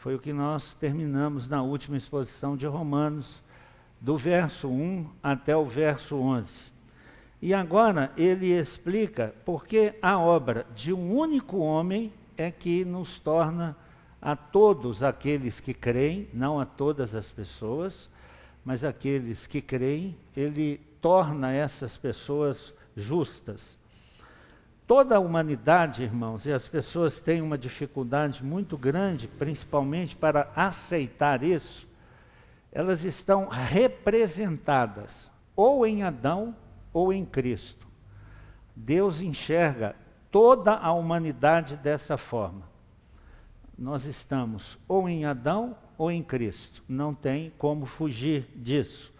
Foi o que nós terminamos na última exposição de Romanos, do verso 1 até o verso 11. E agora ele explica porque a obra de um único homem é que nos torna a todos aqueles que creem, não a todas as pessoas, mas aqueles que creem, ele torna essas pessoas justas. Toda a humanidade, irmãos, e as pessoas têm uma dificuldade muito grande, principalmente para aceitar isso, elas estão representadas ou em Adão ou em Cristo. Deus enxerga toda a humanidade dessa forma. Nós estamos ou em Adão ou em Cristo. Não tem como fugir disso.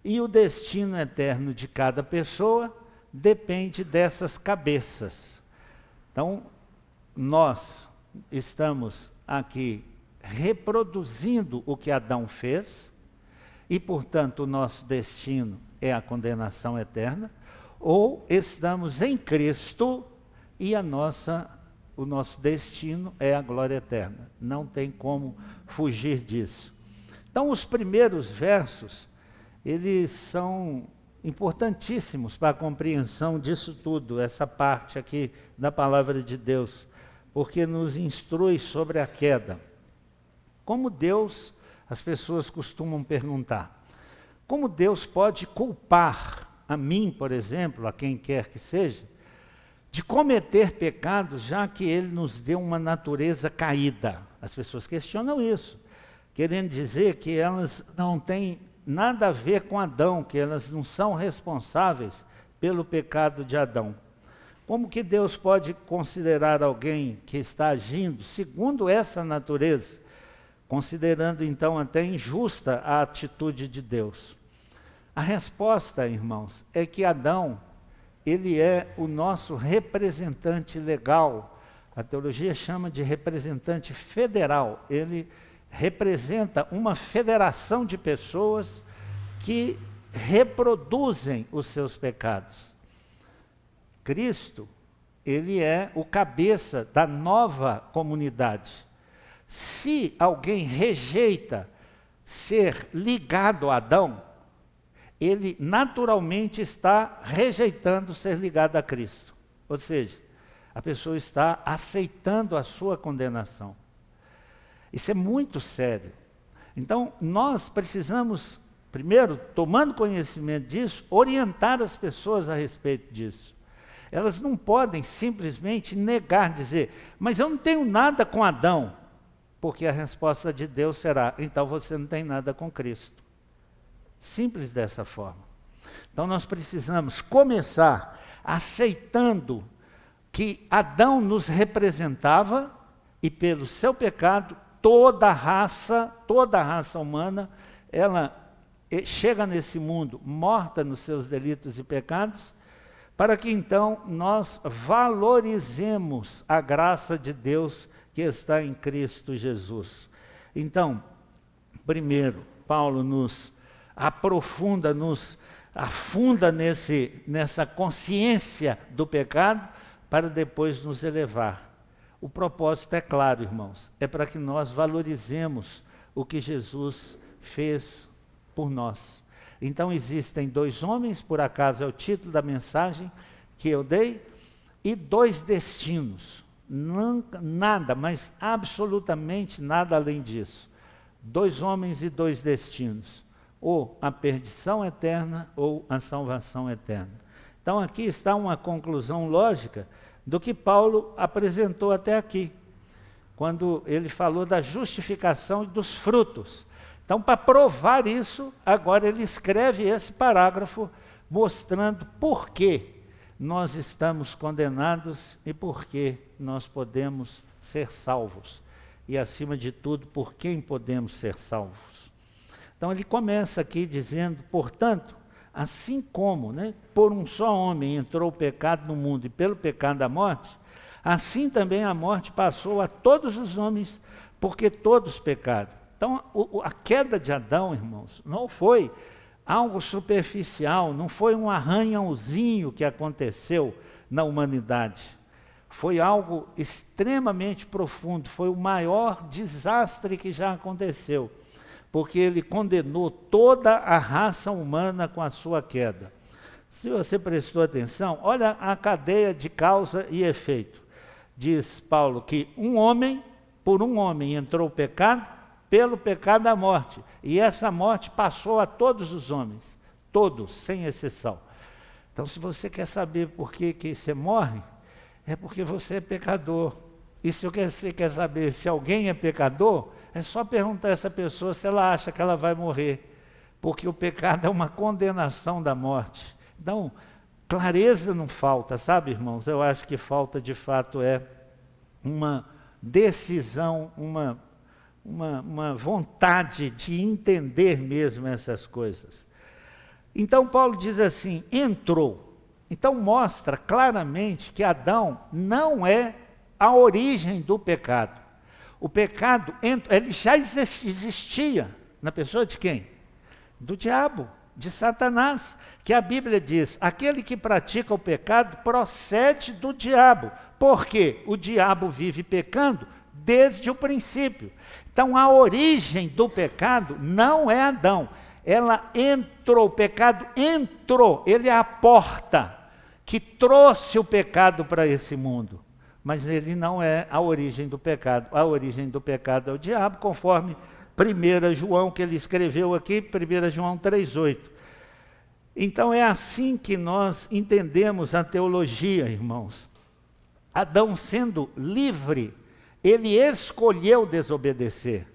E o destino eterno de cada pessoa depende dessas cabeças. Então, nós estamos aqui reproduzindo o que Adão fez, e, portanto, o nosso destino é a condenação eterna, ou estamos em Cristo e o nosso destino é a glória eterna. Não tem como fugir disso. Então, os primeiros versos, eles são importantíssimos para a compreensão disso tudo, essa parte aqui da palavra de Deus, porque nos instrui sobre a queda. Como Deus, as pessoas costumam perguntar, como Deus pode culpar a mim, por exemplo, a quem quer que seja, de cometer pecados, já que Ele nos deu uma natureza caída? As pessoas questionam isso, querendo dizer que elas não têm nada a ver com Adão, que elas não são responsáveis pelo pecado de Adão. Como que Deus pode considerar alguém que está agindo segundo essa natureza, considerando então até injusta a atitude de Deus? A resposta, irmãos, é que Adão, ele é o nosso representante legal. A teologia chama de representante federal. Ele representa uma federação de pessoas que reproduzem os seus pecados. Cristo, ele é o cabeça da nova comunidade. Se alguém rejeita ser ligado a Adão, ele naturalmente está rejeitando ser ligado a Cristo. Ou seja, a pessoa está aceitando a sua condenação. Isso é muito sério. Então, nós precisamos, primeiro, tomando conhecimento disso, orientar as pessoas a respeito disso. Elas não podem simplesmente negar, dizer, mas eu não tenho nada com Adão, porque a resposta de Deus será, então você não tem nada com Cristo. Simples dessa forma. Então nós precisamos começar aceitando que Adão nos representava e pelo seu pecado toda a raça humana, ela chega nesse mundo morta nos seus delitos e pecados, para que então nós valorizemos a graça de Deus que está em Cristo Jesus. Então, primeiro, Paulo nos aprofunda, nos afunda nessa consciência do pecado, para depois nos elevar. O propósito é claro, irmãos, é para que nós valorizemos o que Jesus fez por nós. Então existem dois homens, por acaso é o título da mensagem que eu dei, e dois destinos. Nada, mas absolutamente nada além disso. Dois homens e dois destinos. Ou a perdição eterna ou a salvação eterna. Então aqui está uma conclusão lógica do que Paulo apresentou até aqui, quando ele falou da justificação e dos frutos. Então, para provar isso, agora ele escreve esse parágrafo mostrando por que nós estamos condenados e por que nós podemos ser salvos. E, acima de tudo, por quem podemos ser salvos. Então, ele começa aqui dizendo, portanto, assim como por um só homem entrou o pecado no mundo e pelo pecado a morte, assim também a morte passou a todos os homens, porque todos pecaram. Então, a queda de Adão, irmãos, não foi algo superficial, não foi um arranhãozinho que aconteceu na humanidade. Foi algo extremamente profundo, foi o maior desastre que já aconteceu, porque ele condenou toda a raça humana com a sua queda. Se você prestou atenção, olha a cadeia de causa e efeito. Diz Paulo que por um homem entrou o pecado, pelo pecado a morte. E essa morte passou a todos os homens, todos, sem exceção. Então, se você quer saber por que você morre, é porque você é pecador. E se você quer saber se alguém é pecador, é só perguntar a essa pessoa se ela acha que ela vai morrer. Porque o pecado é uma condenação da morte. Então, clareza não falta, sabe, irmãos? Eu acho que falta, de fato, uma decisão, uma vontade de entender mesmo essas coisas. Então, Paulo diz assim, entrou. Então, mostra claramente que Adão não é a origem do pecado. O pecado, ele já existia na pessoa de quem? Do diabo, de Satanás, que a Bíblia diz, aquele que pratica o pecado procede do diabo, porque o diabo vive pecando desde o princípio. Então a origem do pecado não é Adão, ela entrou, o pecado entrou, ele é a porta que trouxe o pecado para esse mundo, mas ele não é a origem do pecado, a origem do pecado é o diabo, conforme 1 João, que ele escreveu aqui, 1 João 3,8. Então é assim que nós entendemos a teologia, irmãos. Adão sendo livre, ele escolheu desobedecer.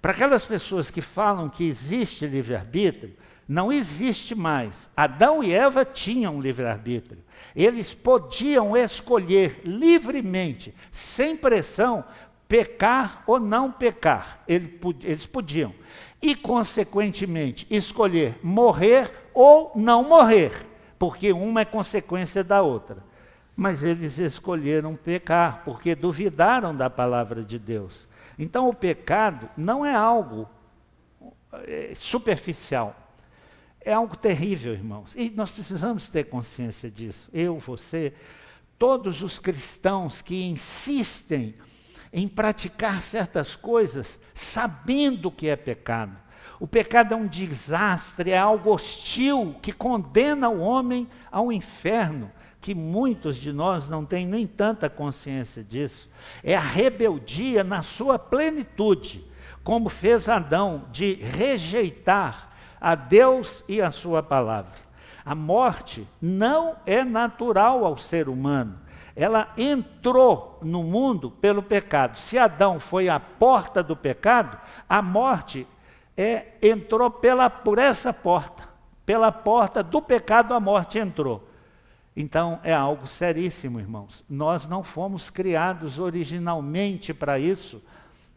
Para aquelas pessoas que falam que existe livre-arbítrio, não existe mais. Adão e Eva tinham livre-arbítrio. Eles podiam escolher livremente, sem pressão, pecar ou não pecar, eles podiam. E, consequentemente, escolher morrer ou não morrer, porque uma é consequência da outra. Mas eles escolheram pecar, porque duvidaram da palavra de Deus. Então, o pecado não é algo superficial, é algo terrível, irmãos. E nós precisamos ter consciência disso. Eu, você, todos os cristãos que insistem em praticar certas coisas, sabendo que é pecado. O pecado é um desastre, é algo hostil, que condena o homem ao inferno, que muitos de nós não têm nem tanta consciência disso. É a rebeldia na sua plenitude, como fez Adão, de rejeitar a Deus e a sua palavra. A morte não é natural ao ser humano. Ela entrou no mundo pelo pecado. Se Adão foi a porta do pecado, a morte entrou por essa porta. Pela porta do pecado a morte entrou. Então é algo seríssimo, irmãos. Nós não fomos criados originalmente para isso.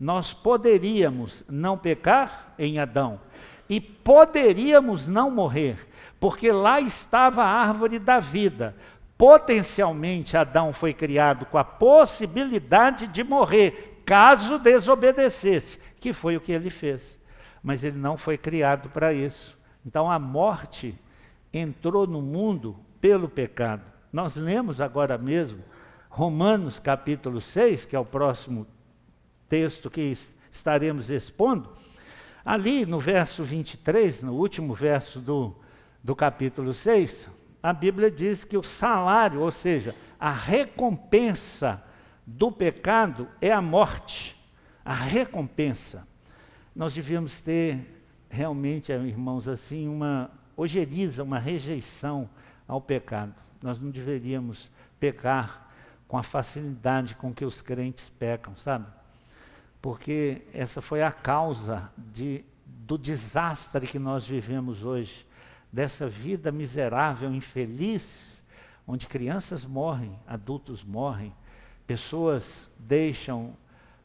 Nós poderíamos não pecar em Adão e poderíamos não morrer, porque lá estava a árvore da vida. Potencialmente, Adão foi criado com a possibilidade de morrer, caso desobedecesse, que foi o que ele fez. Mas ele não foi criado para isso. Então, a morte entrou no mundo pelo pecado. Nós lemos agora mesmo Romanos capítulo 6, que é o próximo texto que estaremos expondo. Ali no verso 23, no último verso do capítulo 6, a Bíblia diz que o salário, ou seja, a recompensa do pecado é a morte. A recompensa. Nós devíamos ter realmente, irmãos, assim, uma ojeriza, uma rejeição ao pecado. Nós não deveríamos pecar com a facilidade com que os crentes pecam, sabe? Porque essa foi a causa do desastre que nós vivemos hoje, dessa vida miserável, infeliz, onde crianças morrem, adultos morrem, pessoas deixam,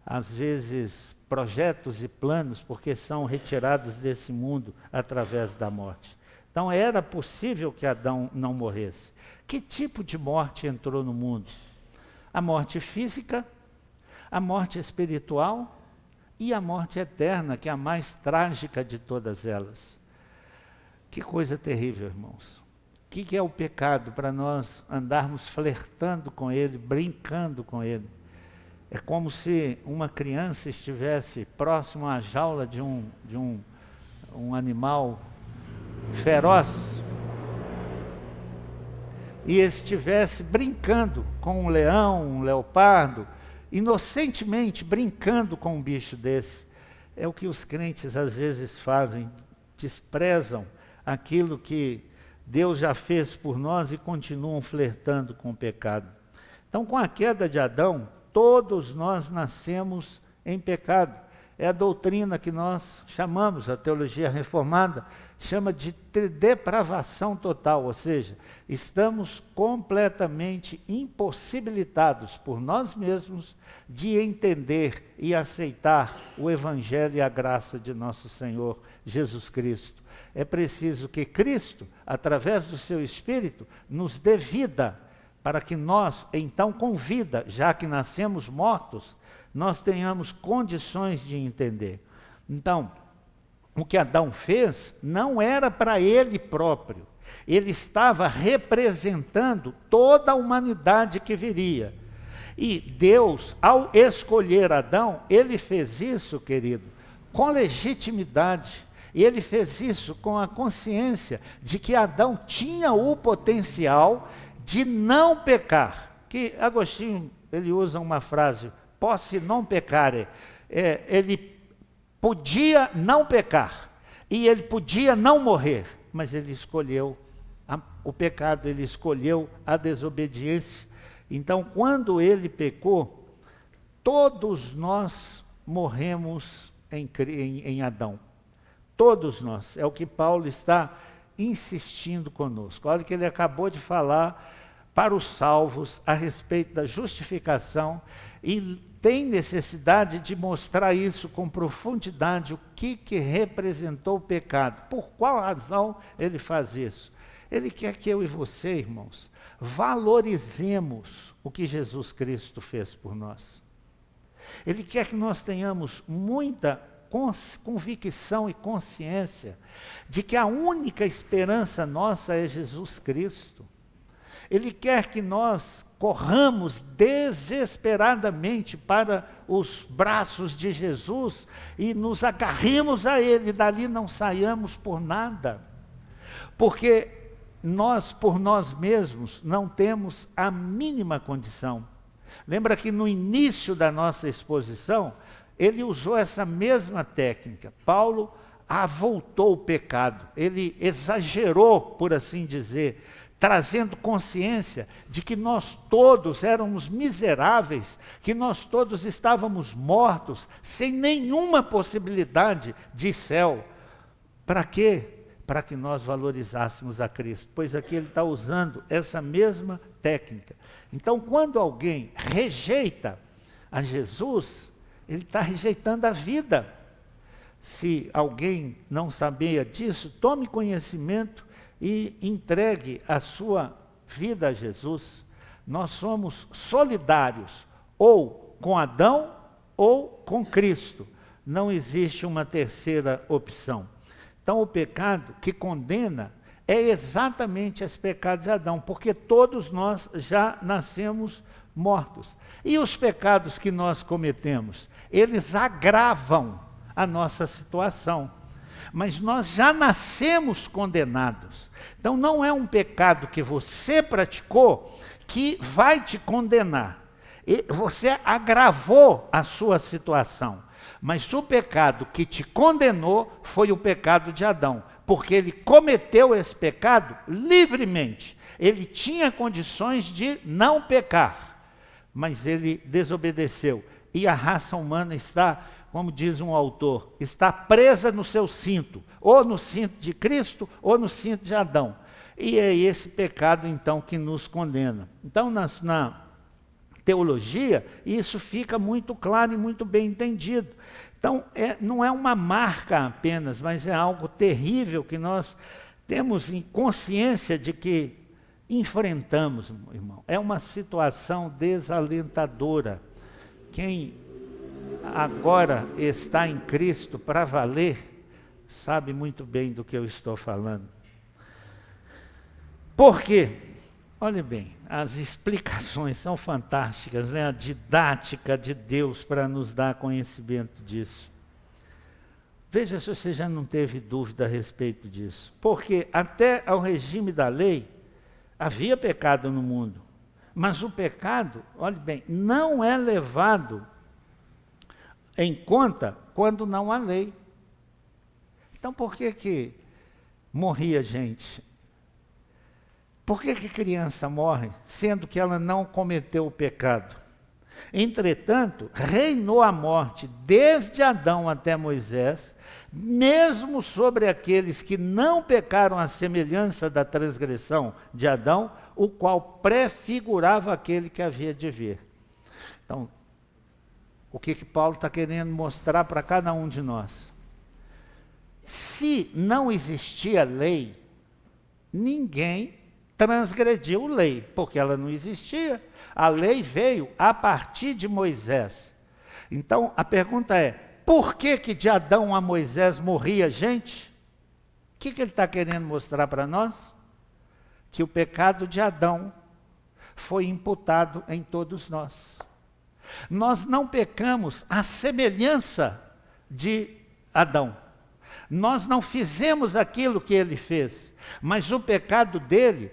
às vezes, projetos e planos, porque são retirados desse mundo através da morte. Então, era possível que Adão não morresse. Que tipo de morte entrou no mundo? A morte física, a morte espiritual e a morte eterna, que é a mais trágica de todas elas. Que coisa terrível, irmãos. que é o pecado? Para nós andarmos flertando com ele, brincando com ele. É como se uma criança estivesse próximo à jaula de um animal feroz e estivesse brincando com um leão, um leopardo, inocentemente brincando com um bicho desse. É o que os crentes às vezes fazem, desprezam aquilo que Deus já fez por nós e continuam flertando com o pecado. Então, com a queda de Adão, todos nós nascemos em pecado. É a doutrina que nós chamamos, a teologia reformada, chama de depravação total, ou seja, estamos completamente impossibilitados por nós mesmos de entender e aceitar o Evangelho e a graça de nosso Senhor Jesus Cristo. É preciso que Cristo, através do seu Espírito, nos dê vida, para que nós, então com vida, já que nascemos mortos, nós tenhamos condições de entender. Então, o que Adão fez não era para ele próprio. Ele estava representando toda a humanidade que viria. E Deus, ao escolher Adão, ele fez isso, querido, com legitimidade. E ele fez isso com a consciência de que Adão tinha o potencial de não pecar. Que Agostinho, ele usa uma frase, posse non peccare. Ele podia não pecar, e ele podia não morrer, mas ele escolheu o pecado, ele escolheu a desobediência. Então, quando ele pecou, todos nós morremos em Adão. Todos nós. É o que Paulo está insistindo conosco. Olha que ele acabou de falar para os salvos a respeito da justificação e tem necessidade de mostrar isso com profundidade, o que representou o pecado. Por qual razão ele faz isso? Ele quer que eu e você, irmãos, valorizemos o que Jesus Cristo fez por nós. Ele quer que nós tenhamos muita convicção e consciência de que a única esperança nossa é Jesus Cristo. Ele quer que nós corramos desesperadamente para os braços de Jesus e nos agarremos a Ele, e dali não saiamos por nada. Porque nós, por nós mesmos, não temos a mínima condição. Lembra que no início da nossa exposição, ele usou essa mesma técnica. Paulo avultou o pecado, ele exagerou, por assim dizer, trazendo consciência de que nós todos éramos miseráveis, que nós todos estávamos mortos, sem nenhuma possibilidade de céu. Para quê? Para que nós valorizássemos a Cristo, pois aqui ele está usando essa mesma técnica. Então, quando alguém rejeita a Jesus, ele está rejeitando a vida. Se alguém não sabia disso, tome conhecimento e entregue a sua vida a Jesus. Nós somos solidários, ou com Adão, ou com Cristo. Não existe uma terceira opção. Então, o pecado que condena é exatamente esse pecado de Adão, porque todos nós já nascemos mortos. E os pecados que nós cometemos, eles agravam a nossa situação. Mas nós já nascemos condenados. Então não é um pecado que você praticou que vai te condenar. E você agravou a sua situação. Mas o pecado que te condenou foi o pecado de Adão, porque ele cometeu esse pecado livremente. Ele tinha condições de não pecar, mas ele desobedeceu. E a raça humana está, como diz um autor, está presa no seu cinto, ou no cinto de Cristo, ou no cinto de Adão. E é esse pecado, então, que nos condena. Então, na teologia, isso fica muito claro e muito bem entendido. Então, não é uma marca apenas, mas é algo terrível que nós temos em consciência de que enfrentamos, irmão. É uma situação desalentadora. Quem agora está em Cristo para valer, sabe muito bem do que eu estou falando. Por quê? Olhe bem, as explicações são fantásticas, né? A didática de Deus para nos dar conhecimento disso. Veja se você já não teve dúvida a respeito disso. Porque até ao regime da lei, havia pecado no mundo. Mas o pecado, olhe bem, não é levado em conta quando não há lei. Então por que morria gente? Por que criança morre, sendo que ela não cometeu o pecado? Entretanto, reinou a morte desde Adão até Moisés, mesmo sobre aqueles que não pecaram à semelhança da transgressão de Adão, o qual prefigurava aquele que havia de vir. Então, o que Paulo está querendo mostrar para cada um de nós? Se não existia lei, ninguém transgrediu lei, porque ela não existia. A lei veio a partir de Moisés. Então, a pergunta é, por que de Adão a Moisés morria gente? O que ele está querendo mostrar para nós? Que o pecado de Adão foi imputado em todos nós. Nós não pecamos à semelhança de Adão. Nós não fizemos aquilo que ele fez, mas o pecado dele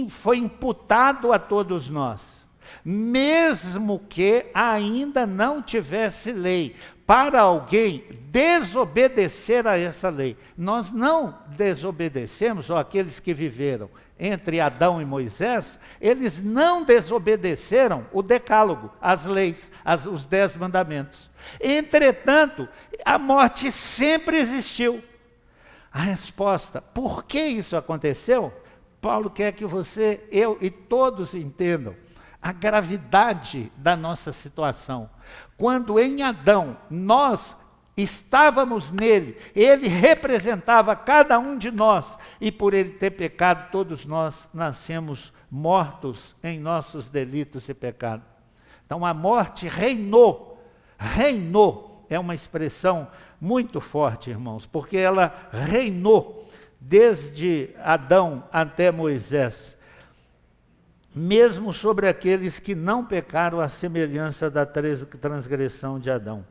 foi imputado a todos nós. Mesmo que ainda não tivesse lei, para alguém desobedecer a essa lei. Nós não desobedecemos, ou aqueles que viveram entre Adão e Moisés, eles não desobedeceram o decálogo, as leis, os 10 mandamentos. Entretanto, a morte sempre existiu. A resposta, por que isso aconteceu? Paulo quer que você, eu e todos entendam a gravidade da nossa situação. Quando em Adão nós estávamos nele, ele representava cada um de nós, e por ele ter pecado, todos nós nascemos mortos em nossos delitos e pecados. Então a morte reinou, é uma expressão muito forte, irmãos, porque ela reinou desde Adão até Moisés, mesmo sobre aqueles que não pecaram à semelhança da transgressão de Adão.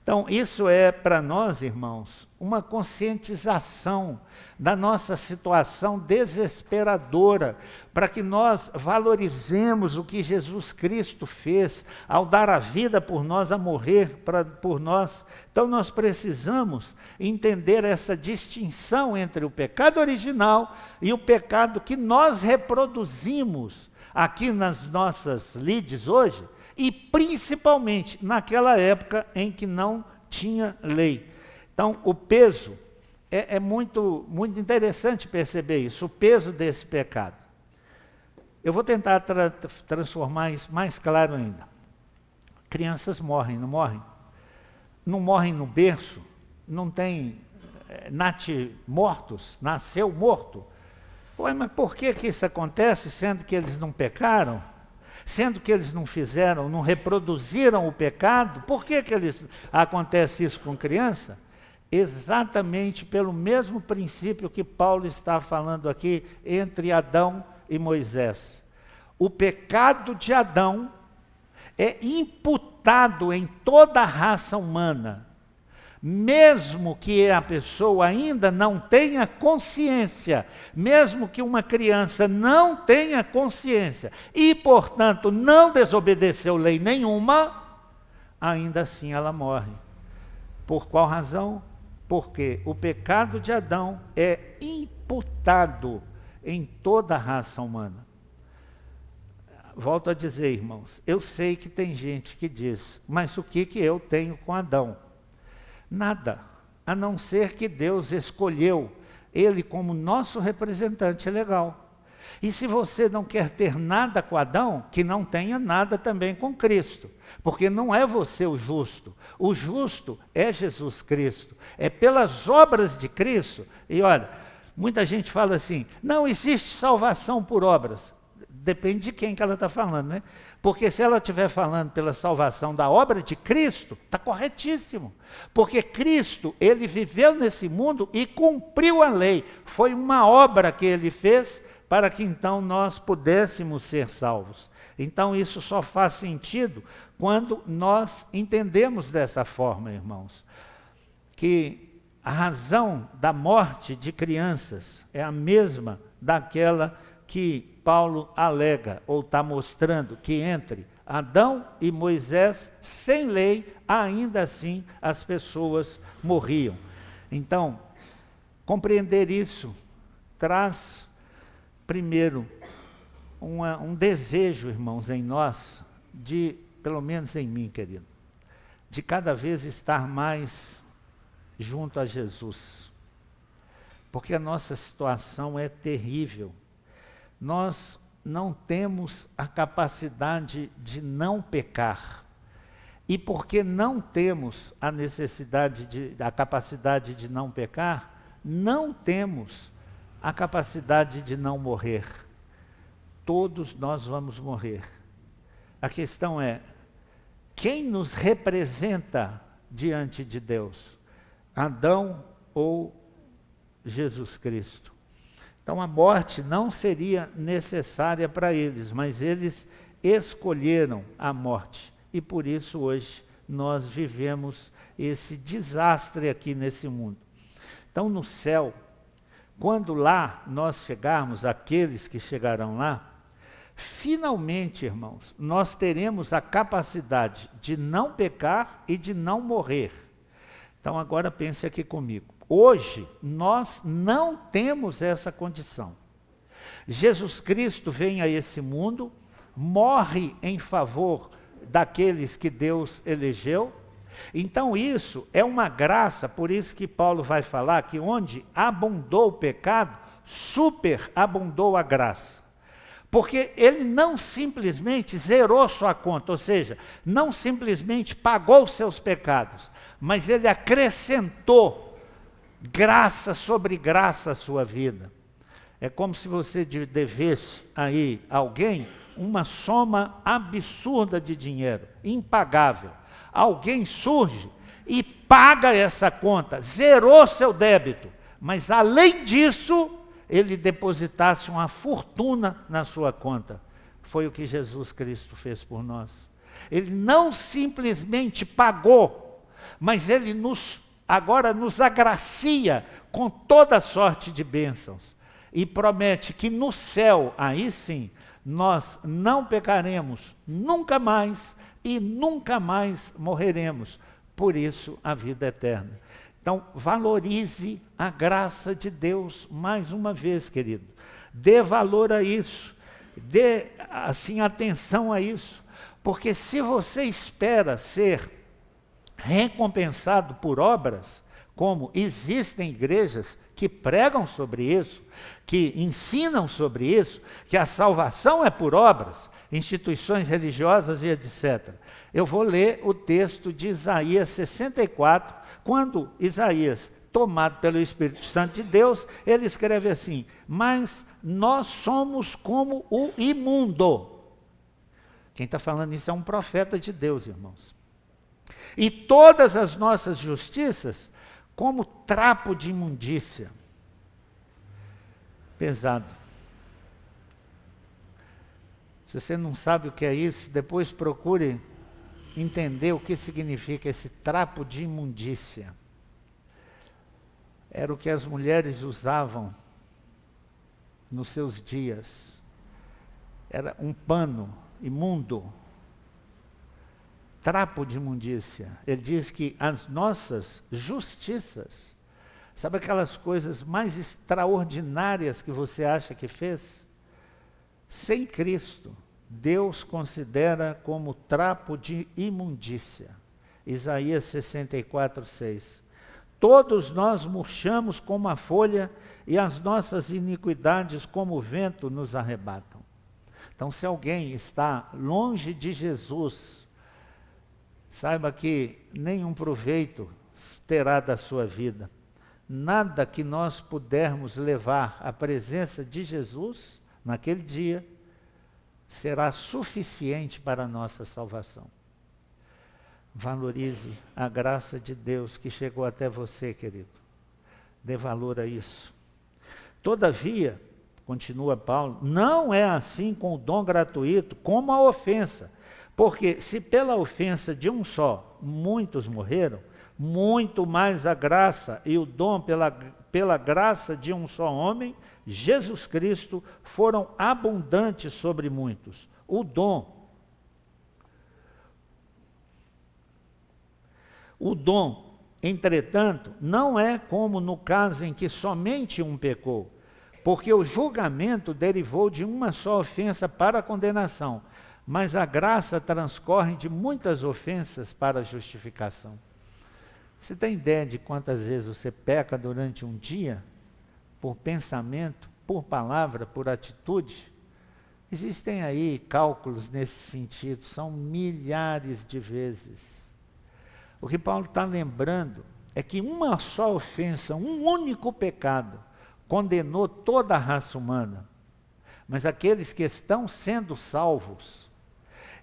Então, isso é para nós, irmãos, uma conscientização da nossa situação desesperadora, para que nós valorizemos o que Jesus Cristo fez ao dar a vida por nós, a morrer por nós. Então, nós precisamos entender essa distinção entre o pecado original e o pecado que nós reproduzimos aqui nas nossas lides hoje, e principalmente naquela época em que não tinha lei. Então, o peso, é muito interessante perceber isso, o peso desse pecado. Eu vou tentar transformar isso mais claro ainda. Crianças morrem, não morrem? Não morrem no berço, não tem mortos, nasceu morto. Ué, mas por que isso acontece, sendo que eles não pecaram? Sendo que eles não fizeram, não reproduziram o pecado, por que acontece isso com criança? Exatamente pelo mesmo princípio que Paulo está falando aqui entre Adão e Moisés. O pecado de Adão é imputado em toda a raça humana, mesmo que a pessoa ainda não tenha consciência, mesmo que uma criança não tenha consciência e, portanto, não desobedeceu lei nenhuma, ainda assim ela morre. Por qual razão? Porque o pecado de Adão é imputado em toda a raça humana. Volto a dizer, irmãos, eu sei que tem gente que diz, mas o que eu tenho com Adão? Nada, a não ser que Deus escolheu ele como nosso representante legal. E se você não quer ter nada com Adão, que não tenha nada também com Cristo. Porque não é você o justo é Jesus Cristo. É pelas obras de Cristo. E olha, muita gente fala assim, não existe salvação por obras. Depende de quem que ela está falando, né? Porque se ela estiver falando pela salvação da obra de Cristo, está corretíssimo. Porque Cristo, ele viveu nesse mundo e cumpriu a lei. Foi uma obra que ele fez para que então nós pudéssemos ser salvos. Então isso só faz sentido quando nós entendemos dessa forma, irmãos, que a razão da morte de crianças é a mesma daquela que Paulo alega, ou está mostrando, que entre Adão e Moisés, sem lei, ainda assim as pessoas morriam. Então, compreender isso traz, primeiro, um desejo, irmãos, em nós, de, pelo menos em mim, querido, de cada vez estar mais junto a Jesus. Porque a nossa situação é terrível. Nós não temos a capacidade de não pecar. E porque não temos a capacidade de não pecar, não temos a capacidade de não morrer. Todos nós vamos morrer. A questão é, quem nos representa diante de Deus? Adão ou Jesus Cristo? Então a morte não seria necessária para eles, mas eles escolheram a morte. E por isso hoje nós vivemos esse desastre aqui nesse mundo. Então no céu, quando lá nós chegarmos, aqueles que chegarão lá, finalmente, irmãos, nós teremos a capacidade de não pecar e de não morrer. Então agora pense aqui comigo. Hoje nós não temos essa condição. Jesus Cristo vem a esse mundo, morre em favor daqueles que Deus elegeu. Então isso é uma graça, por isso que Paulo vai falar que onde abundou o pecado, superabundou a graça. Porque ele não simplesmente zerou sua conta, ou seja, não simplesmente pagou os seus pecados, mas ele acrescentou graça sobre graça à sua vida. É como se você devesse aí alguém uma soma absurda de dinheiro, impagável. Alguém surge e paga essa conta, zerou seu débito, mas além disso, ele depositasse uma fortuna na sua conta. Foi o que Jesus Cristo fez por nós. Ele não simplesmente pagou, mas ele agora nos agracia com toda sorte de bênçãos. E promete que no céu, aí sim, nós não pecaremos nunca mais e nunca mais morreremos. Por isso, a vida eterna. Então, valorize a graça de Deus mais uma vez, querido. Dê valor a isso. Dê, assim, atenção a isso. Porque se você espera ser recompensado por obras, como existem igrejas que pregam sobre isso, que ensinam sobre isso, que a salvação é por obras, instituições religiosas e etc. Eu vou ler o texto de Isaías 64, quando Isaías, tomado pelo Espírito Santo de Deus, ele escreve assim: mas nós somos como o imundo. Quem está falando isso é um profeta de Deus, irmãos. E todas as nossas justiças como trapo de imundícia. Pesado. Se você não sabe o que é isso, depois procure entender o que significa esse trapo de imundícia. Era o que as mulheres usavam nos seus dias. Era um pano imundo. Trapo de imundícia. Ele diz que as nossas justiças, sabe aquelas coisas mais extraordinárias que você acha que fez? Sem Cristo, Deus considera como trapo de imundícia. Isaías 64, 6. Todos nós murchamos como a folha e as nossas iniquidades como o vento nos arrebatam. Então, se alguém está longe de Jesus, saiba que nenhum proveito terá da sua vida. Nada que nós pudermos levar à presença de Jesus, naquele dia, será suficiente para a nossa salvação. Valorize a graça de Deus que chegou até você, querido. Dê valor a isso. Todavia, continua Paulo, não é assim com o dom gratuito como a ofensa. Porque se pela ofensa de um só muitos morreram, muito mais a graça e o dom pela graça de um só homem, Jesus Cristo, foram abundantes sobre muitos. O dom, entretanto, não é como no caso em que somente um pecou, porque o julgamento derivou de uma só ofensa para a condenação, mas a graça transcorre de muitas ofensas para a justificação. Você tem ideia de quantas vezes você peca durante um dia? Por pensamento, por palavra, por atitude? Existem aí cálculos nesse sentido, são milhares de vezes. O que Paulo está lembrando é que uma só ofensa, um único pecado, condenou toda a raça humana. Mas aqueles que estão sendo salvos,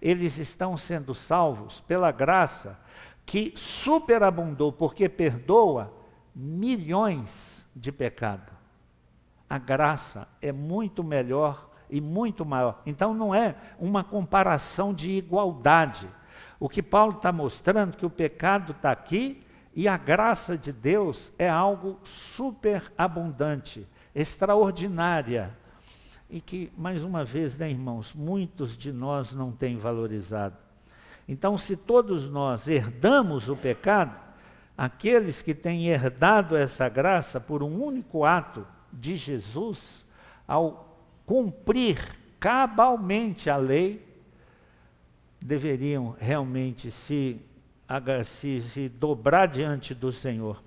eles estão sendo salvos pela graça que superabundou, porque perdoa milhões de pecados. A graça é muito melhor e muito maior. Então não é uma comparação de igualdade. O que Paulo está mostrando é que o pecado está aqui e a graça de Deus é algo superabundante, extraordinária. E que, mais uma vez, né, irmãos, muitos de nós não têm valorizado. Então, se todos nós herdamos o pecado, aqueles que têm herdado essa graça por um único ato de Jesus, ao cumprir cabalmente a lei, deveriam realmente se dobrar diante do Senhor.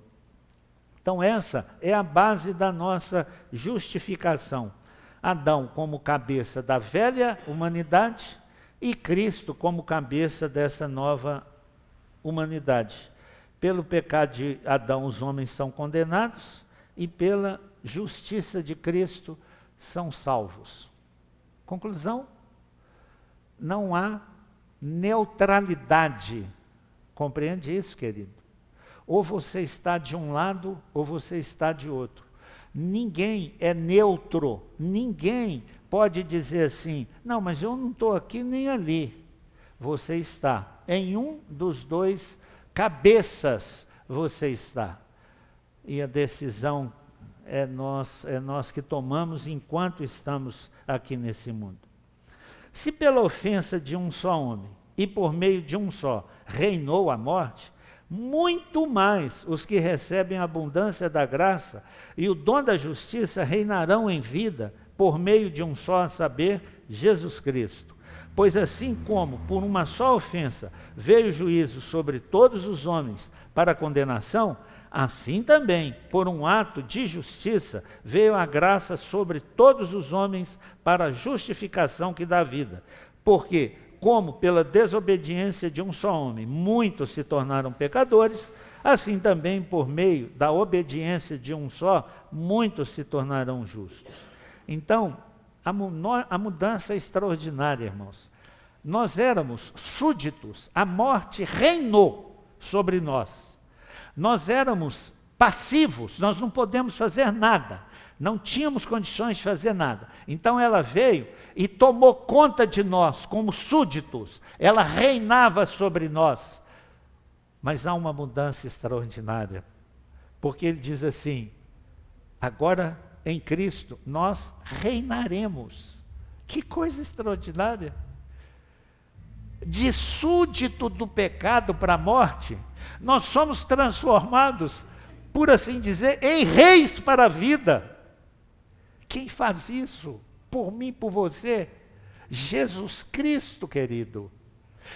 Então essa é a base da nossa justificação. Adão como cabeça da velha humanidade e Cristo como cabeça dessa nova humanidade. Pelo pecado de Adão os homens são condenados e pela justiça de Cristo são salvos. Conclusão? Não há neutralidade. Compreende isso, querido? Ou você está de um lado, ou você está de outro. Ninguém é neutro. Ninguém pode dizer assim, não, mas eu não estou aqui nem ali. Você está em um dos dois cabeças, você está. E a decisão é nós que tomamos enquanto estamos aqui nesse mundo. Se pela ofensa de um só homem, e por meio de um só, reinou a morte, muito mais os que recebem a abundância da graça e o dom da justiça reinarão em vida, por meio de um só, a saber, Jesus Cristo. Pois assim como por uma só ofensa veio o juízo sobre todos os homens para a condenação, assim também, por um ato de justiça, veio a graça sobre todos os homens para a justificação que dá vida. Porque, como pela desobediência de um só homem, muitos se tornaram pecadores, assim também, por meio da obediência de um só, muitos se tornarão justos. Então, a mudança é extraordinária, irmãos. Nós éramos súditos, a morte reinou sobre nós. Nós éramos passivos, nós não podemos fazer nada, não tínhamos condições de fazer nada. Então ela veio e tomou conta de nós como súditos, ela reinava sobre nós. Mas há uma mudança extraordinária, porque ele diz assim, agora em Cristo nós reinaremos. Que coisa extraordinária! De súdito do pecado para a morte, nós somos transformados, por assim dizer, em reis para a vida. Quem faz isso? Por mim, por você? Jesus Cristo, querido.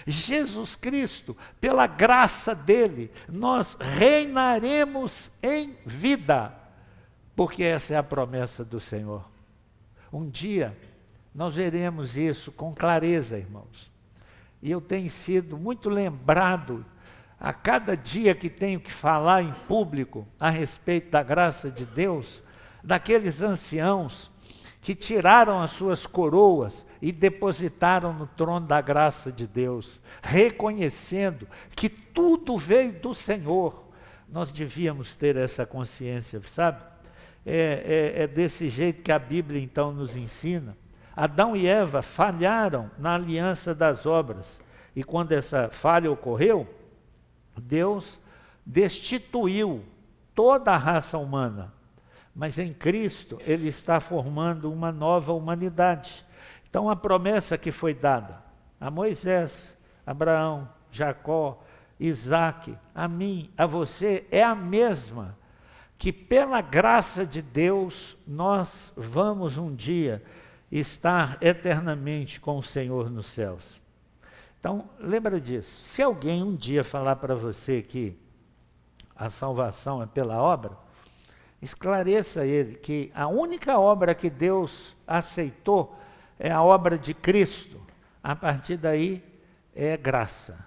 Jesus Cristo, pela graça dele, nós reinaremos em vida, porque essa é a promessa do Senhor. Um dia, nós veremos isso com clareza, irmãos. E eu tenho sido muito lembrado, a cada dia que tenho que falar em público a respeito da graça de Deus, daqueles anciãos que tiraram as suas coroas e depositaram no trono da graça de Deus, reconhecendo que tudo veio do Senhor. Nós devíamos ter essa consciência, sabe? é desse jeito que a Bíblia então nos ensina. Adão e Eva falharam na aliança das obras. E quando essa falha ocorreu, Deus destituiu toda a raça humana. Mas em Cristo, Ele está formando uma nova humanidade. Então a promessa que foi dada a Moisés, Abraão, Jacó, Isaque, a mim, a você, é a mesma. Que pela graça de Deus, nós vamos um dia estar eternamente com o Senhor nos céus. Então, lembra disso. Se alguém um dia falar para você que a salvação é pela obra, esclareça ele que a única obra que Deus aceitou é a obra de Cristo. A partir daí é graça.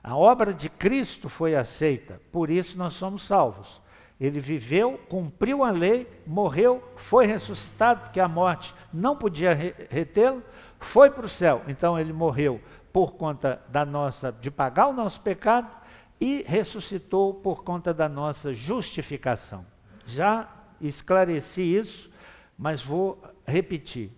A obra de Cristo foi aceita, por isso nós somos salvos. Ele viveu, cumpriu a lei, morreu, foi ressuscitado, porque a morte não podia retê-lo, foi para o céu. Então ele morreu por conta de pagar o nosso pecado e ressuscitou por conta da nossa justificação. Já esclareci isso, mas vou repetir.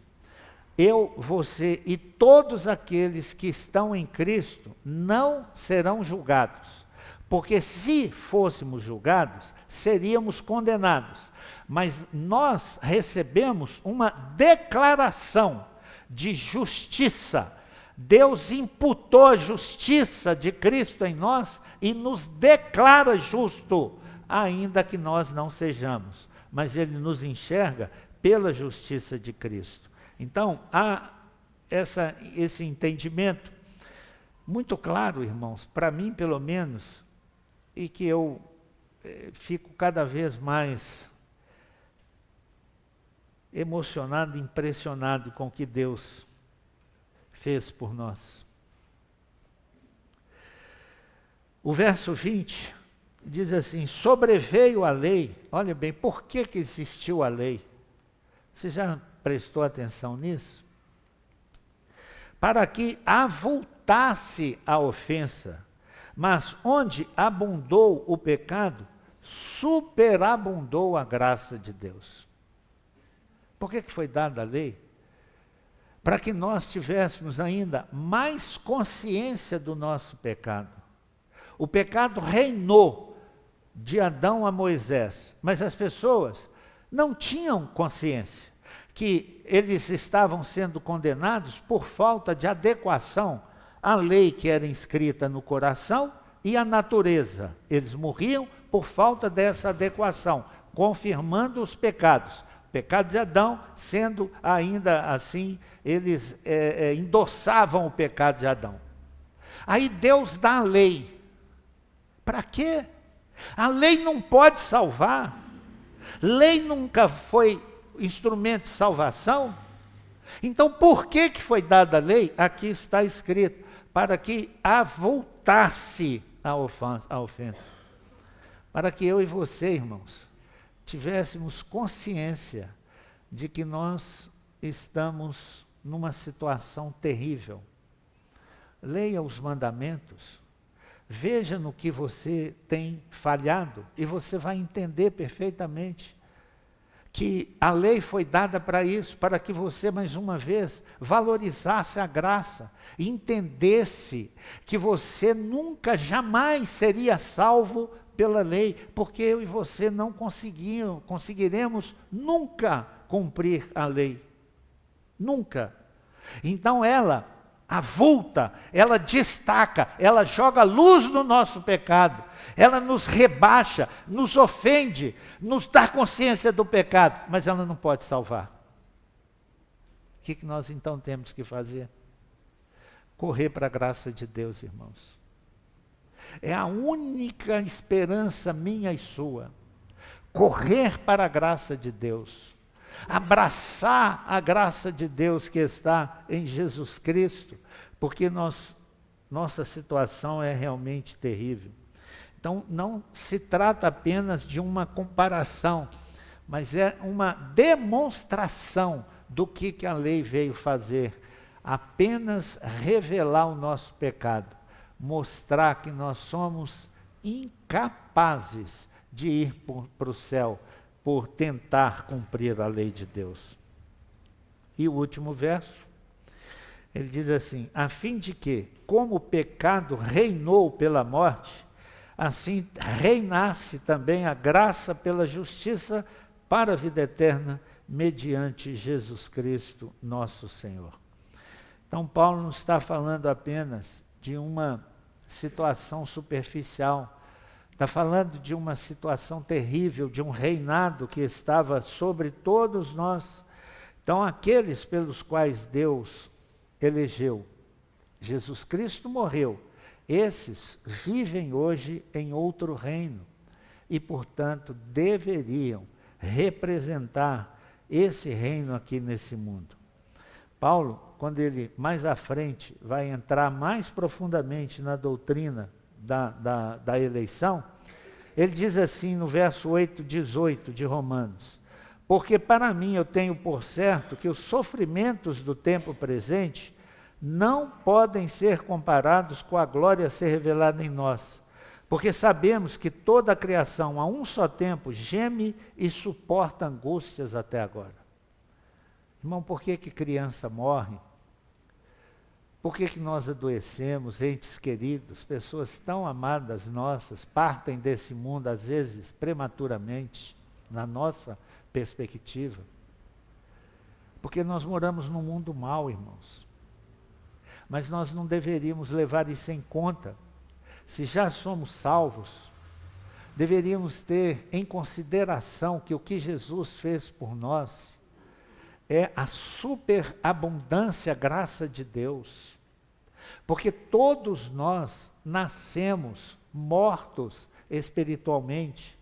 Eu, você e todos aqueles que estão em Cristo não serão julgados. Porque se fôssemos julgados, seríamos condenados. Mas nós recebemos uma declaração de justiça. Deus imputou a justiça de Cristo em nós e nos declara justo, ainda que nós não sejamos. Mas Ele nos enxerga pela justiça de Cristo. Então, há esse entendimento muito claro, irmãos, para mim pelo menos, e que eu fico cada vez mais emocionado, impressionado com o que Deus fez por nós. O verso 20 diz assim: sobreveio a lei. Olha bem, por que existiu a lei? Você já prestou atenção nisso? Para que avultasse a ofensa. Mas onde abundou o pecado, superabundou a graça de Deus. Por que foi dada a lei? Para que nós tivéssemos ainda mais consciência do nosso pecado. O pecado reinou de Adão a Moisés, mas as pessoas não tinham consciência que eles estavam sendo condenados por falta de adequação à lei que era inscrita no coração e à natureza. Eles morriam por falta dessa adequação, confirmando os pecados. O pecado de Adão, sendo ainda assim, eles endossavam o pecado de Adão. Aí Deus dá a lei. Para quê? A lei não pode salvar. Lei nunca foi instrumento de salvação. Então, por que foi dada a lei? Aqui está escrito: para que avultasse a ofensa. Para que eu e você, irmãos, tivéssemos consciência de que nós estamos numa situação terrível. Leia os mandamentos, veja no que você tem falhado e você vai entender perfeitamente que a lei foi dada para isso, para que você, mais uma vez, valorizasse a graça, entendesse que você nunca, jamais seria salvo pela lei, porque eu e você não conseguiremos nunca cumprir a lei. Nunca. Então ela avulta, ela destaca, ela joga luz no nosso pecado, ela nos rebaixa, nos ofende, nos dá consciência do pecado, mas ela não pode salvar. O que nós então temos que fazer? Correr para a graça de Deus, irmãos. É a única esperança minha e sua. Correr para a graça de Deus. Abraçar a graça de Deus que está em Jesus Cristo, porque nossa situação é realmente terrível. Então, não se trata apenas de uma comparação, mas é uma demonstração do que a lei veio fazer. Apenas revelar o nosso pecado, mostrar que nós somos incapazes de ir para o céu, por tentar cumprir a lei de Deus. E o último verso, ele diz assim: a fim de que, como o pecado reinou pela morte, assim reinasse também a graça pela justiça para a vida eterna, mediante Jesus Cristo, nosso Senhor. Então, Paulo não está falando apenas de uma situação superficial, está falando de uma situação terrível, de um reinado que estava sobre todos nós. Então, aqueles pelos quais Deus elegeu, Jesus Cristo morreu, esses vivem hoje em outro reino e, portanto, deveriam representar esse reino aqui nesse mundo. Paulo, quando ele mais à frente vai entrar mais profundamente na doutrina da eleição, ele diz assim no verso 8:18 de Romanos: porque para mim eu tenho por certo que os sofrimentos do tempo presente não podem ser comparados com a glória a ser revelada em nós. Porque sabemos que toda a criação, a um só tempo, geme e suporta angústias até agora. Irmão, por que criança morre? Por que nós adoecemos, entes queridos, pessoas tão amadas nossas, partem desse mundo, às vezes, prematuramente, na nossa perspectiva? Porque nós moramos num mundo mau, irmãos. Mas nós não deveríamos levar isso em conta. Se já somos salvos, deveríamos ter em consideração que o que Jesus fez por nós é a superabundância graça de Deus. Porque todos nós nascemos mortos espiritualmente.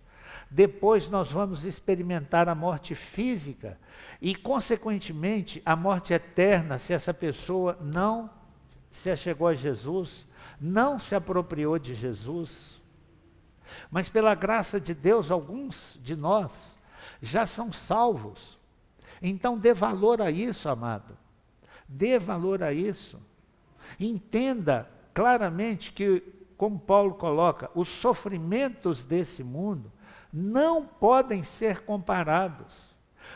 Depois nós vamos experimentar a morte física e, consequentemente, a morte eterna, se essa pessoa não se achegou a Jesus, não se apropriou de Jesus. Mas pela graça de Deus, alguns de nós já são salvos. Então dê valor a isso, amado. Dê valor a isso. Entenda claramente que, como Paulo coloca, os sofrimentos desse mundo não podem ser comparados.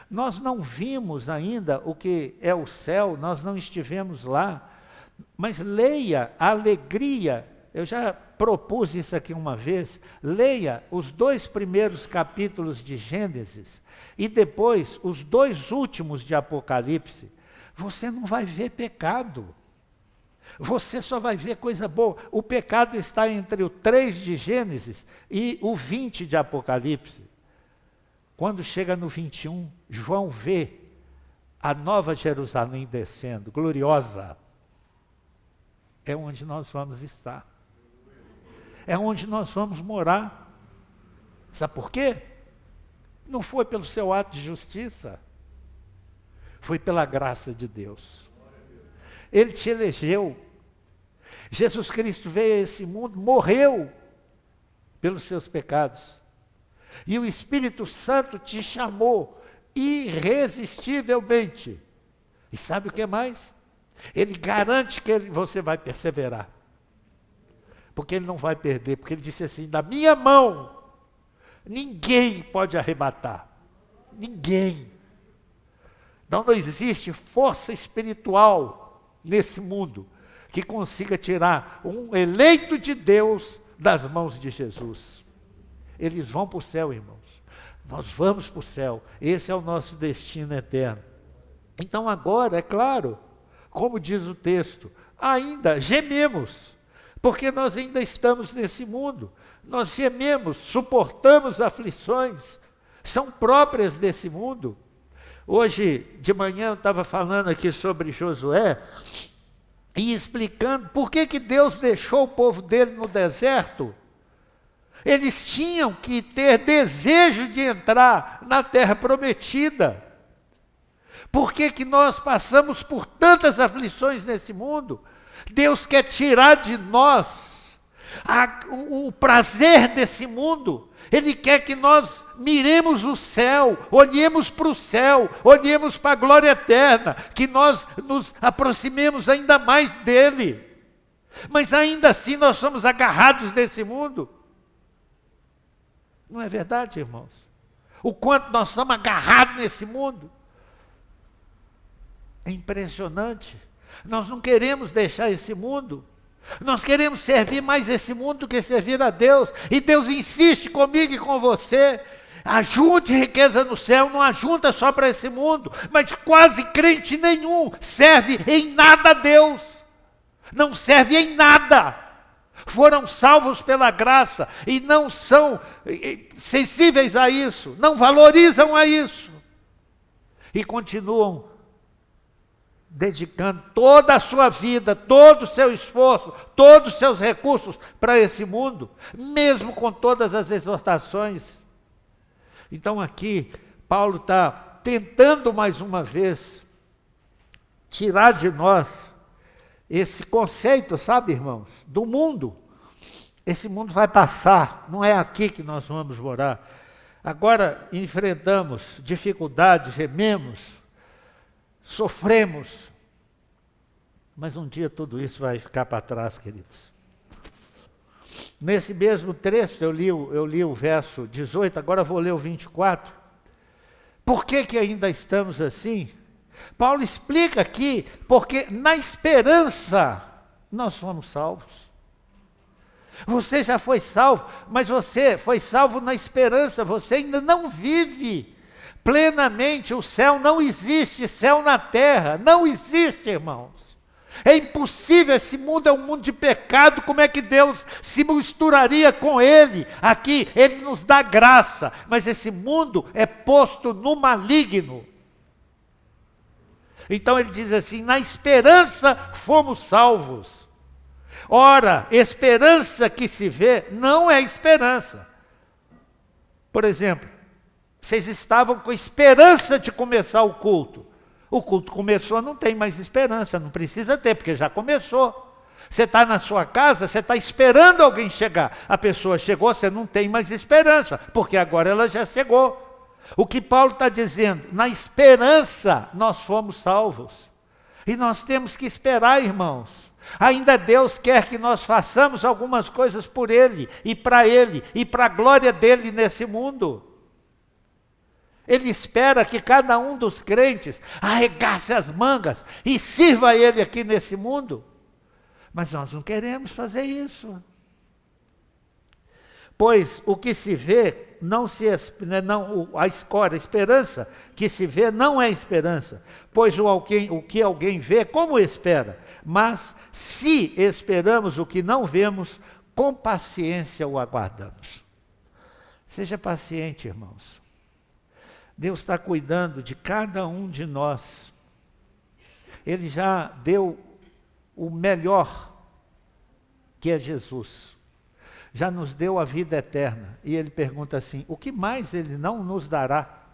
Nós não vimos ainda o que é o céu, nós não estivemos lá. Mas leia a alegria, eu já propus isso aqui uma vez, leia os 2 primeiros capítulos de Gênesis e depois os 2 últimos de Apocalipse. Você não vai ver pecado, você só vai ver coisa boa. O pecado está entre o 3 de Gênesis e o 20 de Apocalipse. Quando chega no 21, João vê a nova Jerusalém descendo, gloriosa. É onde nós vamos estar. É onde nós vamos morar. Sabe por quê? Não foi pelo seu ato de justiça. Foi pela graça de Deus. Ele te elegeu. Jesus Cristo veio a esse mundo, morreu pelos seus pecados. E o Espírito Santo te chamou irresistivelmente. E sabe o que mais? Ele garante que você vai perseverar. Porque ele não vai perder. Porque ele disse assim: da minha mão, ninguém pode arrebatar. Ninguém. Não existe força espiritual nesse mundo que consiga tirar um eleito de Deus das mãos de Jesus. Eles vão para o céu, irmãos. Nós vamos para o céu. Esse é o nosso destino eterno. Então agora, é claro, como diz o texto, ainda gememos, porque nós ainda estamos nesse mundo. Nós gememos, suportamos aflições, são próprias desse mundo. Hoje de manhã eu estava falando aqui sobre Josué, e explicando por que Deus deixou o povo dele no deserto. Eles tinham que ter desejo de entrar na terra prometida. Por que nós passamos por tantas aflições nesse mundo? Deus quer tirar de nós o prazer desse mundo. Ele quer que nós miremos o céu, olhemos para o céu, olhemos para a glória eterna, que nós nos aproximemos ainda mais dele. Mas ainda assim nós somos agarrados desse mundo. Não é verdade, irmãos? O quanto nós estamos agarrados nesse mundo. É impressionante. Nós não queremos deixar esse mundo. Nós queremos servir mais esse mundo do que servir a Deus. E Deus insiste comigo e com você. Ajunte riqueza no céu, não ajunta só para esse mundo. Mas quase crente nenhum serve em nada a Deus. Não serve em nada. Foram salvos pela graça e não são sensíveis a isso, não valorizam a isso. E continuam dedicando toda a sua vida, todo o seu esforço, todos os seus recursos para esse mundo, mesmo com todas as exortações. Então aqui, Paulo está tentando mais uma vez tirar de nós esse conceito, sabe, irmãos, do mundo. Esse mundo vai passar, não é aqui que nós vamos morar. Agora enfrentamos dificuldades, gememos, sofremos, mas um dia tudo isso vai ficar para trás, queridos. Nesse mesmo trecho, eu li o verso 18, agora vou ler o 24. Por que ainda estamos assim? Paulo explica aqui, porque na esperança nós fomos salvos. Você já foi salvo, mas você foi salvo na esperança, você ainda não vive plenamente, o céu não existe, céu na terra, não existe, irmãos. É impossível, esse mundo é um mundo de pecado, como é que Deus se misturaria com ele? Aqui, ele nos dá graça, mas esse mundo é posto no maligno. Então ele diz assim, na esperança fomos salvos. Ora, esperança que se vê não é esperança. Por exemplo, vocês estavam com esperança de começar o culto. O culto começou, não tem mais esperança, não precisa ter, porque já começou. Você está na sua casa, você está esperando alguém chegar. A pessoa chegou, você não tem mais esperança, porque agora ela já chegou. O que Paulo está dizendo, na esperança nós fomos salvos. E nós temos que esperar, irmãos. Ainda Deus quer que nós façamos algumas coisas por Ele, e para a glória dEle nesse mundo. Ele espera que cada um dos crentes arregace as mangas e sirva a Ele aqui nesse mundo. Mas nós não queremos fazer isso. Pois o que se vê, a esperança que se vê não é esperança. Pois o que alguém vê, como espera? Mas se esperamos o que não vemos, com paciência o aguardamos. Seja paciente, irmãos. Deus está cuidando de cada um de nós. Ele já deu o melhor, que é Jesus. Já nos deu a vida eterna. E ele pergunta assim, o que mais ele não nos dará?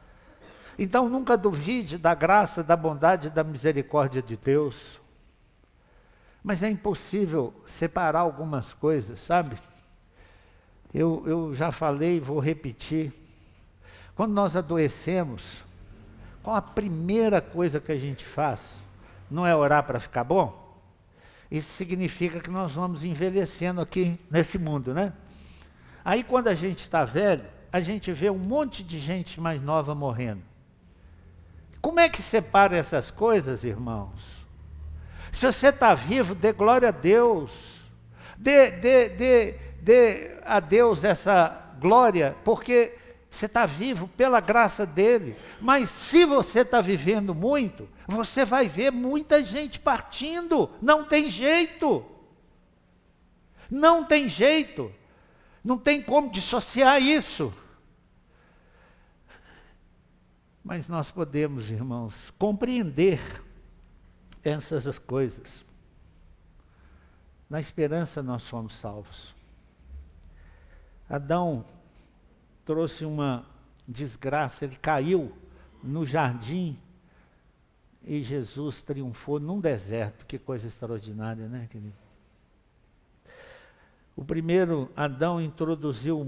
Então nunca duvide da graça, da bondade e da misericórdia de Deus. Mas é impossível separar algumas coisas, sabe? Eu já falei e vou repetir. Quando nós adoecemos, qual a primeira coisa que a gente faz? Não é orar para ficar bom? Isso significa que nós vamos envelhecendo aqui nesse mundo, né? Aí quando a gente está velho, a gente vê um monte de gente mais nova morrendo. Como é que separa essas coisas, irmãos? Se você está vivo, dê glória a Deus. Dê a Deus essa glória, porque você está vivo pela graça dele. Mas se você está vivendo muito, você vai ver muita gente partindo. Não tem jeito. Não tem jeito. Não tem como dissociar isso. Mas nós podemos, irmãos, compreender essas coisas. Na esperança nós fomos salvos. Adão trouxe uma desgraça, ele caiu no jardim e Jesus triunfou num deserto. Que coisa extraordinária, né, querido? O primeiro Adão introduziu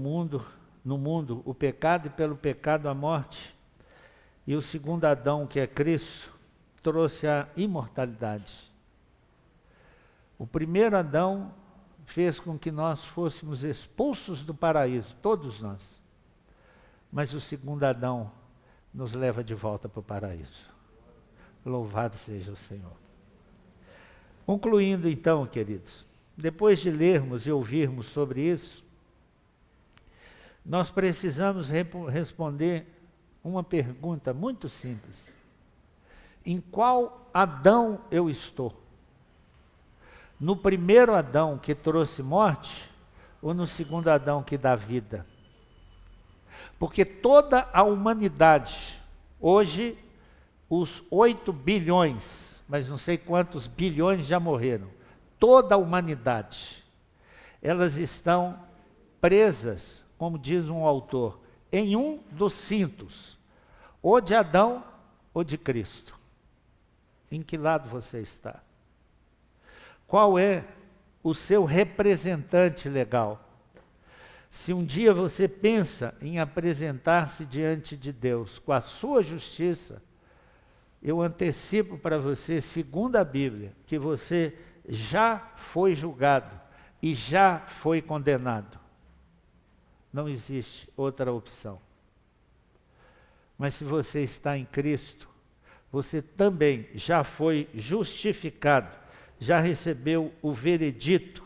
no mundo o pecado e pelo pecado a morte. E o segundo Adão, que é Cristo, trouxe a imortalidade. O primeiro Adão fez com que nós fôssemos expulsos do paraíso, todos nós. mas o segundo Adão nos leva de volta para o paraíso. Louvado seja o Senhor. Concluindo então, queridos, depois de lermos e ouvirmos sobre isso, nós precisamos responder uma pergunta muito simples. Em qual Adão eu estou? No primeiro Adão que trouxe morte ou no segundo Adão que dá vida? Porque toda a humanidade, hoje, os 8 bilhões, mas não sei quantos bilhões já morreram, toda a humanidade, elas estão presas, como diz um autor, em um dos cintos, ou de Adão ou de Cristo. Em que lado você está? Qual é o seu representante legal? Se um dia você pensa em apresentar-se diante de Deus com a sua justiça, eu antecipo para você, segundo a Bíblia, que você já foi julgado e já foi condenado. Não existe outra opção. Mas se você está em Cristo, você também já foi justificado, já recebeu o veredito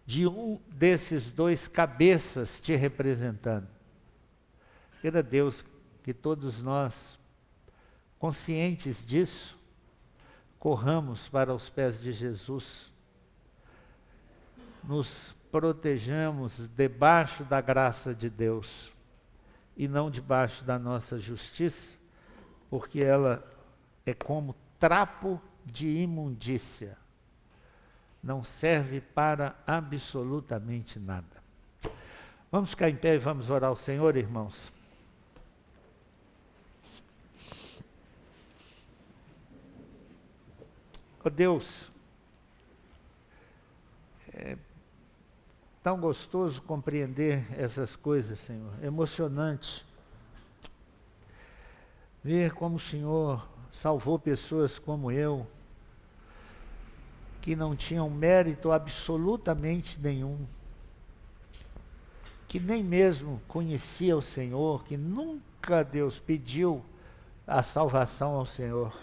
de um desses dois cabeças te representando. Queira Deus que todos nós, conscientes disso, corramos para os pés de Jesus, nos protejamos debaixo da graça de Deus e não debaixo da nossa justiça, porque ela é como trapo de imundícia. Não serve para absolutamente nada. Vamos ficar em pé e vamos orar ao Senhor, irmãos. Ó Deus, é tão gostoso compreender essas coisas, Senhor. É emocionante ver como o Senhor salvou pessoas como eu, que não tinham mérito absolutamente nenhum, que nem mesmo conhecia o Senhor, que nunca, Deus, pediu a salvação ao Senhor,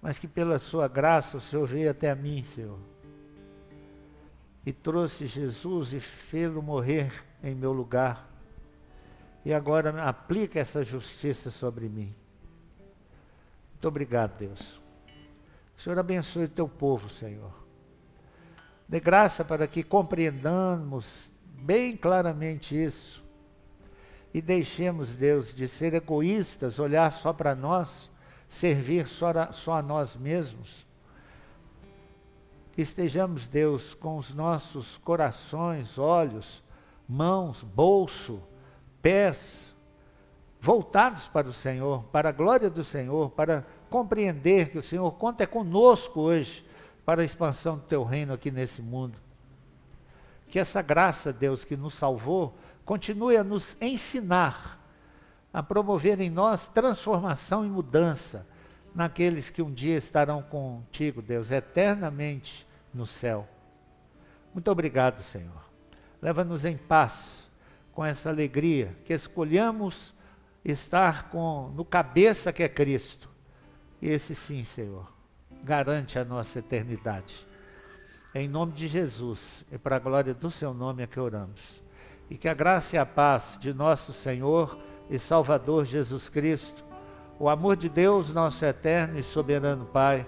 mas que pela sua graça o Senhor veio até a mim, Senhor, e trouxe Jesus e fê-lo morrer em meu lugar, e agora aplica essa justiça sobre mim. Muito obrigado, Deus. O Senhor abençoe o teu povo, Senhor. Dê graça para que compreendamos bem claramente isso. E deixemos, Deus, de ser egoístas, olhar só para nós, servir só a nós mesmos. Que estejamos, Deus, com os nossos corações, olhos, mãos, bolso, pés, voltados para o Senhor, para a glória do Senhor, para compreender que o Senhor conta conosco hoje para a expansão do teu reino aqui nesse mundo. Que essa graça, Deus, que nos salvou, continue a nos ensinar, a promover em nós transformação e mudança naqueles que um dia estarão contigo, Deus, eternamente no céu. Muito obrigado, Senhor. Leva-nos em paz, com essa alegria, que escolhamos estar no cabeça que é Cristo. E esse sim, Senhor, garante a nossa eternidade. Em nome de Jesus, e para a glória do seu nome é que oramos. E que a graça e a paz de nosso Senhor e Salvador Jesus Cristo, o amor de Deus, nosso eterno e soberano Pai,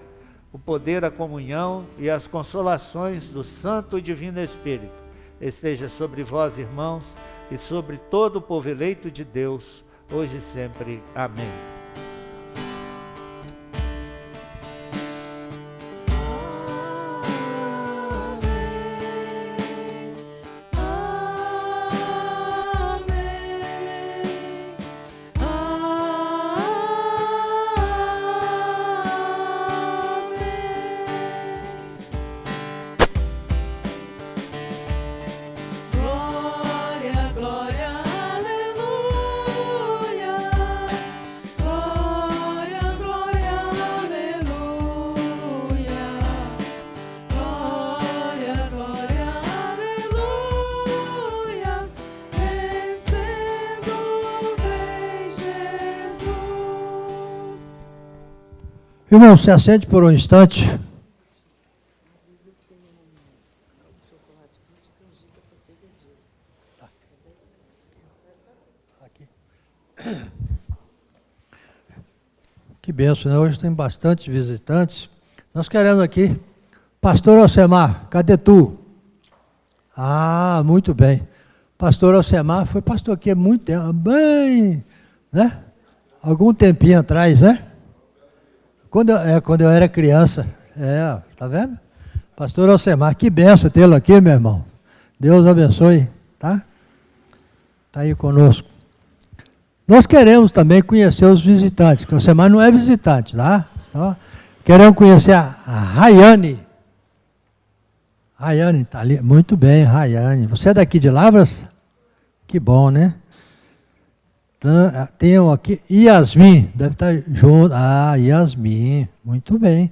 o poder, a comunhão e as consolações do Santo e Divino Espírito, esteja sobre vós, irmãos, e sobre todo o povo eleito de Deus, hoje e sempre. Amém. Glória, glória, aleluia. Irmão, se assente por um instante. Que benção, né? Hoje tem bastante visitantes. Nós queremos aqui. Pastor Alcemar, cadê tu? Ah, muito bem. Pastor Alcemar foi pastor aqui há muito tempo, bem, né? Algum tempinho atrás, né? Quando eu era criança. Tá vendo? Pastor Alcemar, que benção tê-lo aqui, meu irmão. Deus abençoe, tá? Tá aí conosco. Nós queremos também conhecer os visitantes, que o Alcemar não é visitante, tá? Então, queremos conhecer a Rayane. Rayane, tá ali. Muito bem, Rayane. Você é daqui de Lavras? Que bom, né? Tem aqui, Yasmin, deve estar junto. Ah, Yasmin, muito bem.